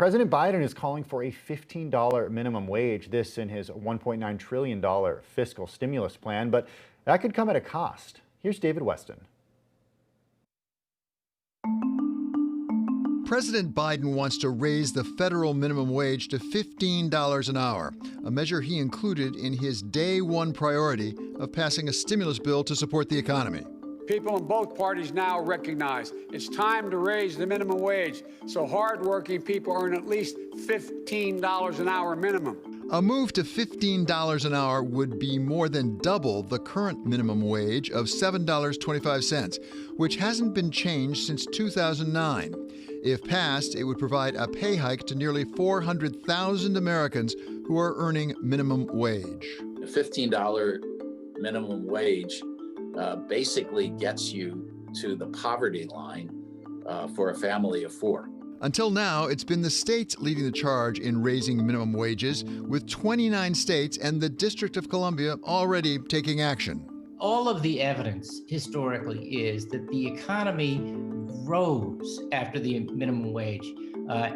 President Biden is calling for a $15 minimum wage, this in his $1.9 trillion fiscal stimulus plan, but that could come at a cost. Here's David Weston. President Biden wants to raise the federal minimum wage to $15 an hour, a measure he included in his day one priority of passing a stimulus bill to support the economy. People in both parties now recognize it's time to raise the minimum wage so hardworking people earn at least $15 an hour minimum. A move to $15 an hour would be more than double the current minimum wage of $7.25, which hasn't been changed since 2009. If passed, it would provide a pay hike to nearly 400,000 Americans who are earning minimum wage. The $15 minimum wage basically gets you to the poverty line for a family of four. Until now, it's been the states leading the charge in raising minimum wages, with 29 states and the District of Columbia already taking action. All of the evidence historically is that the economy grows after the minimum wage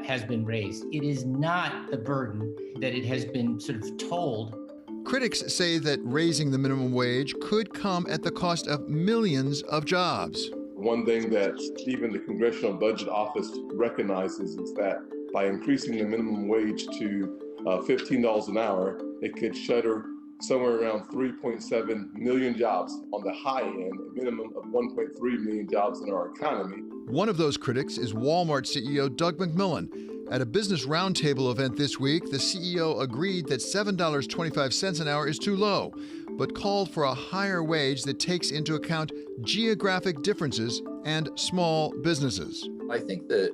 has been raised. It is not the burden that it has been sort of told. Critics say that raising the minimum wage could come at the cost of millions of jobs. One thing that even the Congressional Budget Office recognizes is that by increasing the minimum wage to $15 an hour, it could shutter somewhere around 3.7 million jobs on the high end, a minimum of 1.3 million jobs in our economy. One of those critics is Walmart CEO Doug McMillon. At a business roundtable event this week, the CEO agreed that $7.25 an hour is too low, but called for a higher wage that takes into account geographic differences and small businesses. I think that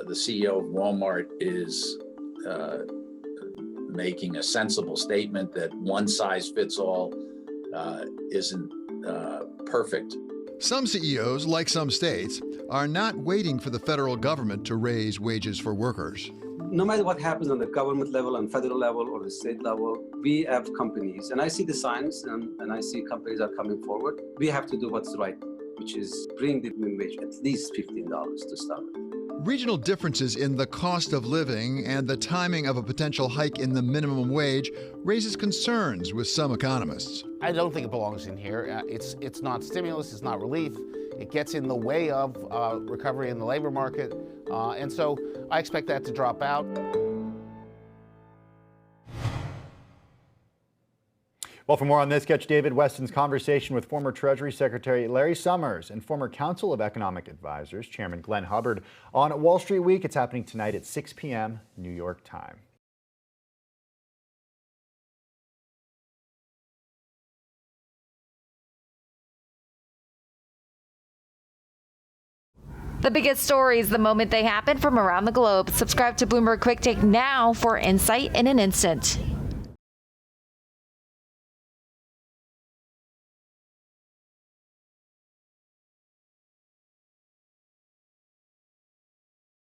the CEO of Walmart is making a sensible statement that one size fits all isn't perfect. Some CEOs, like some states, are not waiting for the federal government to raise wages for workers. No matter what happens on the government level, on federal level, or the state level, we have companies, and I see the signs, and I see companies are coming forward. We have to do what's right, which is bring the minimum wage at least $15 to start with. Regional differences in the cost of living and the timing of a potential hike in the minimum wage raises concerns with some economists. I don't think it belongs in here. It's not stimulus, it's not relief. It gets in the way of recovery in the labor market, and so I expect that to drop out. Well, for more on this, catch David Weston's conversation with former Treasury Secretary Larry Summers and former Council of Economic Advisors Chairman Glenn Hubbard on Wall Street Week. It's happening tonight at 6 p.m. New York time. The biggest stories the moment they happen from around the globe. Subscribe to Bloomberg Quick Take now for insight in an instant.